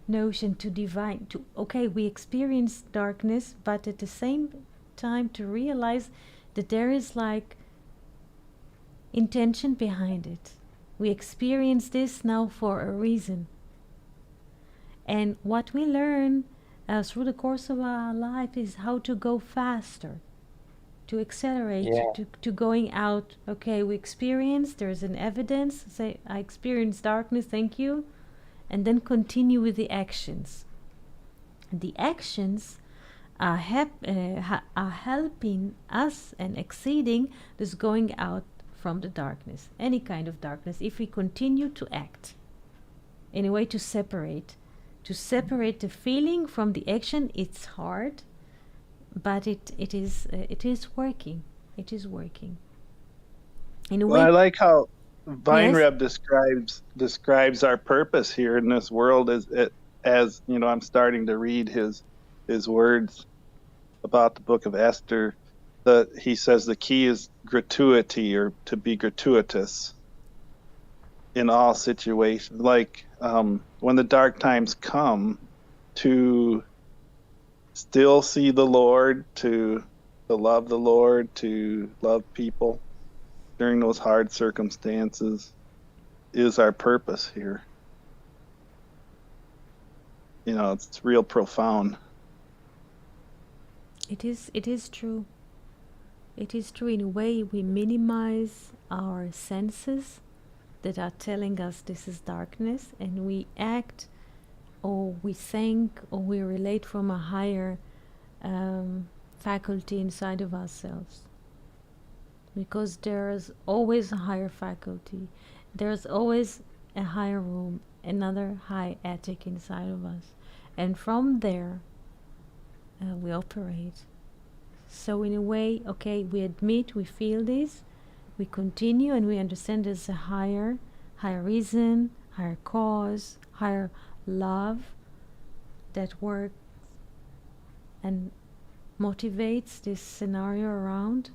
notion to divide. Okay, we experience darkness, but at the same time to realize that there is like intention behind it. We experience this now for a reason. And what we learn through the course of our life is how to go faster, to accelerate, yeah, to going out. Okay, we experience, there's an evidence, say, I experienced darkness, thank you, and then continue with the actions. And the actions are helping us and exceeding this going out from the darkness, any kind of darkness, if we continue to act in a way to separate the feeling from the action. It's hard, but it is working. It is working in a Well, I way. like how Yes. Weinreb describes our purpose here in this world as you know, I'm starting to read his words about the book of Esther. That he says the key is gratuity, or to be gratuitous in all situations. Like when the dark times come, to still see the Lord, to love the Lord, to love people during those hard circumstances is our purpose here. You know, it's real profound. It is true. It is true. In a way, we minimize our senses that are telling us this is darkness, and we act, or we think, or we relate from a higher faculty inside of ourselves. Because there's always a higher faculty. There's always a higher room, another high attic inside of us. And from there, we operate. So in a way, okay, we admit, we feel this, we continue, and we understand there's a higher reason, higher cause, higher love that works and motivates this scenario around,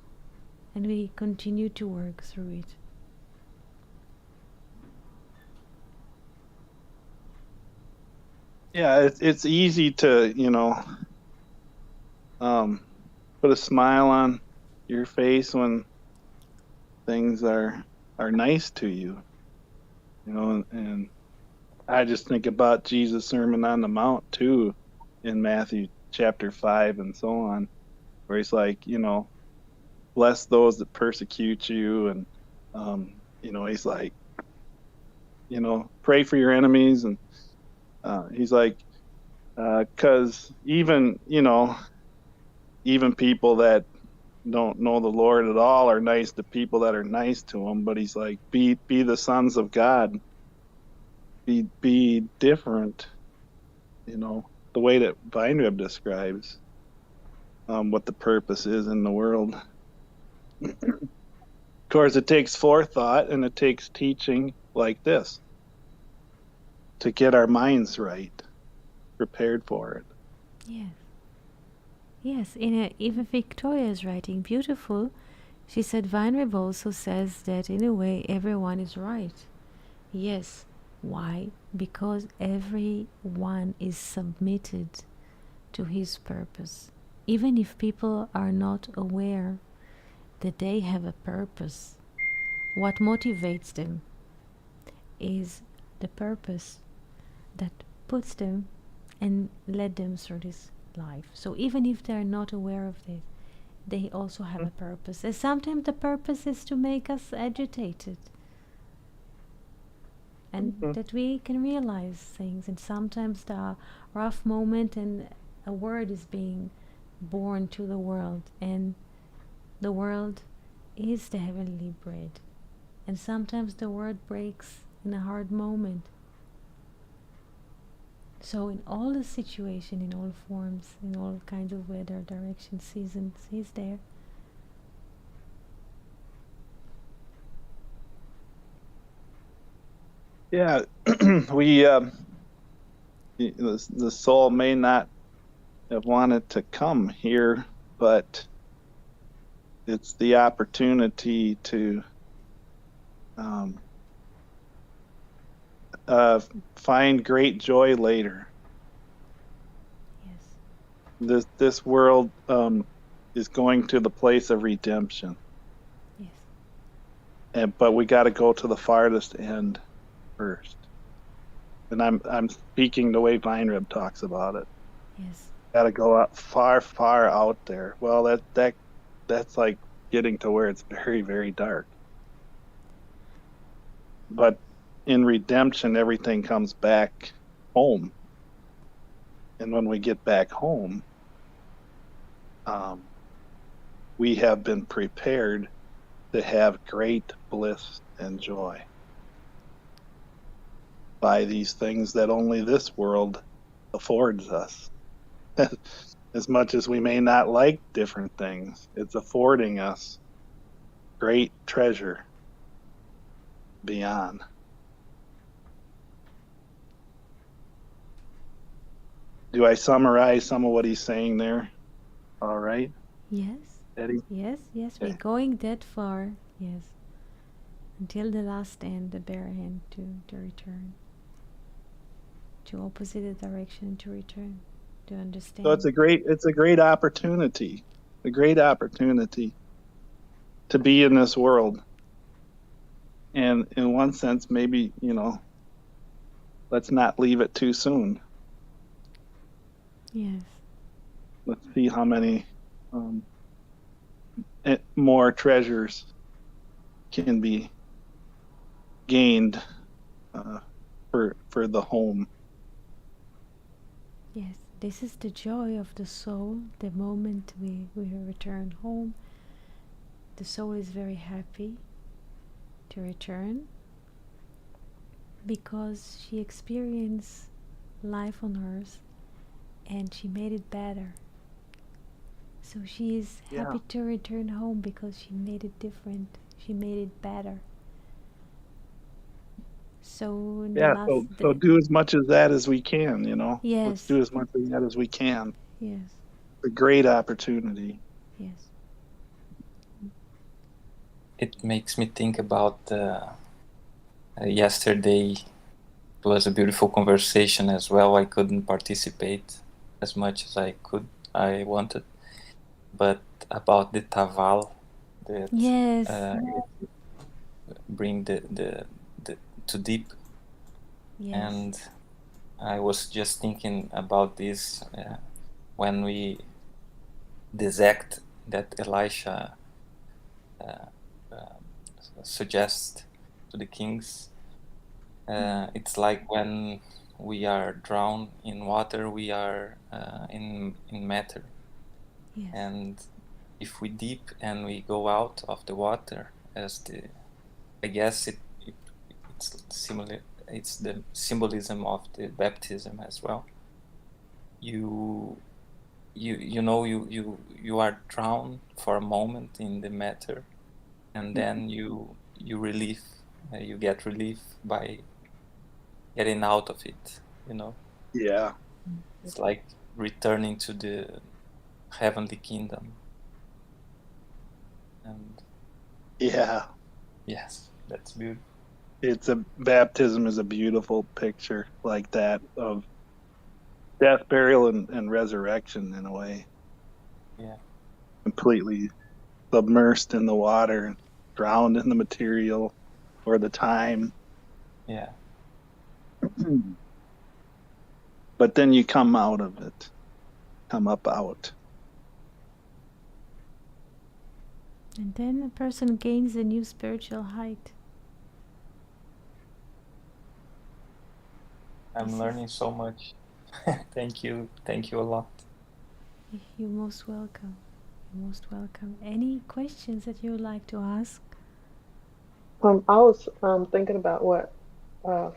and we continue to work through it. Yeah, it's easy to, you know, put a smile on your face when things are nice to you, you know, and I just think about Jesus' Sermon on the Mount too, in Matthew chapter 5 and so on, where he's like, you know, bless those that persecute you, and you know, he's like, you know, pray for your enemies, and he's like, because even, you know, even people that don't know the Lord at all are nice to people that are nice to him. But he's like, be the sons of God, be different, you know, the way that Weinreb describes what the purpose is in the world. Of course, it takes forethought and it takes teaching like this to get our minds right, prepared for it. Yes. Yes, even Victoria is writing beautiful. She said Weinreb also says that in a way everyone is right. Yes. Why? Because everyone is submitted to his purpose. Even if people are not aware that they have a purpose, what motivates them is the purpose that puts them and led them through this life. So even if they're not aware of this, they also have a purpose. And sometimes the purpose is to make us agitated, and that we can realize things. And sometimes the rough moment, and a word is being born to the world, and the world is the heavenly bread. And sometimes the word breaks in a hard moment. So in all the situation, in all forms, in all kinds of weather, direction, seasons, he's there. Yeah, we the soul may not have wanted to come here, but it's the opportunity to find great joy later. Yes. This world is going to the place of redemption, Yes. but we got to go to the farthest end first. And I'm speaking the way Weinrib talks about it. Yes. Got to go out far out there. Well, that's like getting to where it's very, very dark. But in redemption, everything comes back home. And when we get back home, we have been prepared to have great bliss and joy by these things that only this world affords us. As much as we may not like different things, it's affording us great treasure beyond. Do I summarize some of what he's saying there? All right. Yes. Eddie? Yes, Okay. we're going that far, yes. Until the last end, the bare end to return. To opposite direction to return. To understand. So it's a great opportunity. A great opportunity to be in this world. And in one sense, maybe, let's not leave it too soon. Yes. Let's see how many more treasures can be gained for the home. Yes, this is the joy of the soul. The moment we return home, the soul is very happy to return because she experienced life on earth and she made it better. So she is happy to return home because she made it different. She made it better. So in the last so do as much of that as we can, Yes. Let's do as much of that as we can. Yes. A great opportunity. Yes. It makes me think about yesterday. It was a beautiful conversation as well. I couldn't participate as much as I wanted, but about the taval that Yes. bring the too deep. Yes. And I was just thinking about this when this act that Elisha suggests to the kings. It's like when we are drowned in water, we are in matter. Yes. And if we deep and we go out of the water, I guess it's similar. It's the symbolism of the baptism as well. You are drowned for a moment in the matter, and then you get relief by getting out of it. Yeah. It's like returning to the heavenly kingdom. And yeah, yes, that's beautiful. Baptism is a beautiful picture like that of death, burial, and resurrection in a way. Yeah. Completely submersed in the water, drowned in the material or the time. Yeah. But then you come out of it, come up out. And then a person gains a new spiritual height. I'm learning so much. Thank you a lot. You're most welcome. You're most welcome. Any questions that you would like to ask? I was thinking about what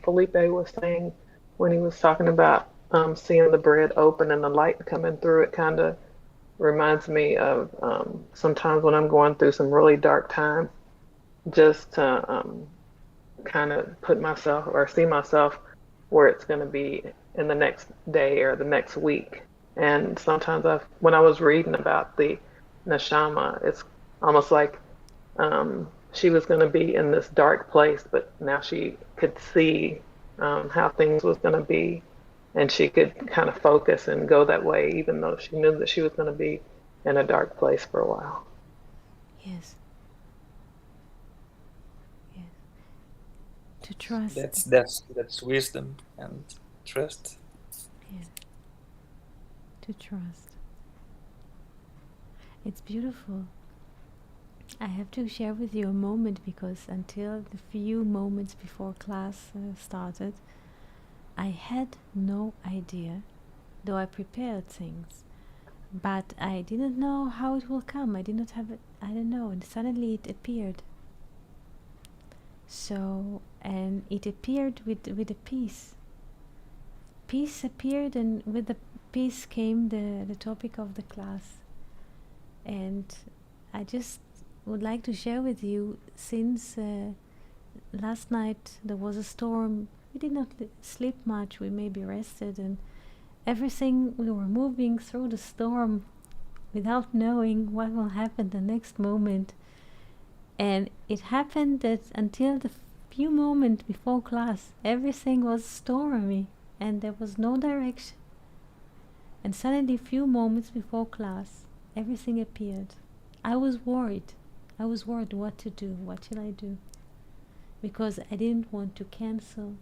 Felipe was saying when he was talking about seeing the bread open and the light coming through. It kind of reminds me of sometimes when I'm going through some really dark times, just to kind of put myself or see myself where it's going to be in the next day or the next week. And sometimes when I was reading about the neshama, it's almost like she was going to be in this dark place, but now she could see how things was going to be, and she could kind of focus and go that way, even though she knew that she was going to be in a dark place for a while. Yes. Yes. To trust. That's wisdom and trust. Yes. To trust. It's beautiful. I have to share with you a moment, because until the few moments before class started, I had no idea, though I prepared things, but I didn't know how it will come. I did not have it, I don't know, and suddenly it appeared. So, and it appeared with a peace. Peace appeared, and with the peace came the topic of the class. And I just would like to share with you, since last night there was a storm, we did not sleep much, we maybe rested, and everything, we were moving through the storm without knowing what will happen the next moment. And it happened that until the few moments before class, everything was stormy and there was no direction. And suddenly, few moments before class, everything appeared. I was worried. I was worried what to do. What shall I do? Because I didn't want to cancel.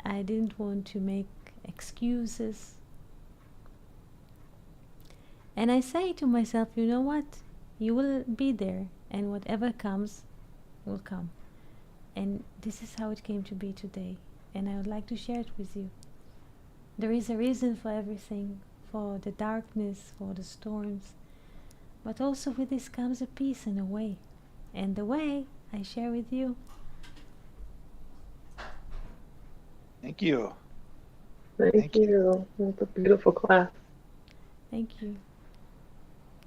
I didn't want to make excuses. And I say to myself, you know what? You will be there, and whatever comes will come. And this is how it came to be today. And I would like to share it with you. There is a reason for everything, for the darkness, for the storms. But also with this comes a peace and a way. And the way I share with you. Thank you. Thank you. It's a beautiful class. Thank you.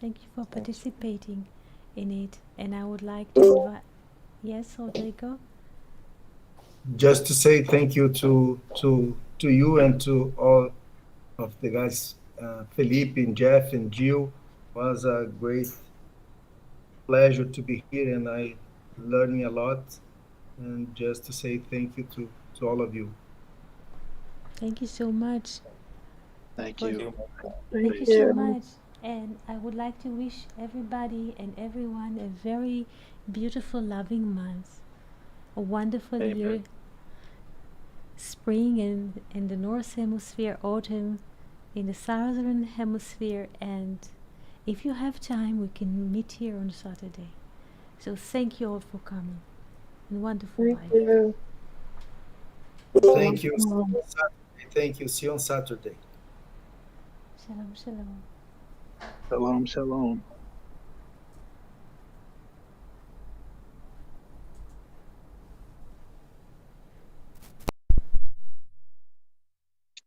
Thank you for participating in it. And I would like to invite... Yes, Rodrigo? Just to say thank you to you and to all of the guys, Felipe and Jeff and Jill. Was a great pleasure to be here, and I learning a lot. And just to say thank you to all of you. Thank you so much. Thank For- you. Thank you so much. And I would like to wish everybody and everyone a very beautiful, loving month. A wonderful Amen. year. Spring in the North Hemisphere, autumn in the Southern Hemisphere. And if you have time, we can meet here on Saturday. So thank you all for coming. And wonderful Thank life. you. Thank you. See you on Saturday. Thank you. See you on Saturday. Shalom, shalom. Shalom, shalom.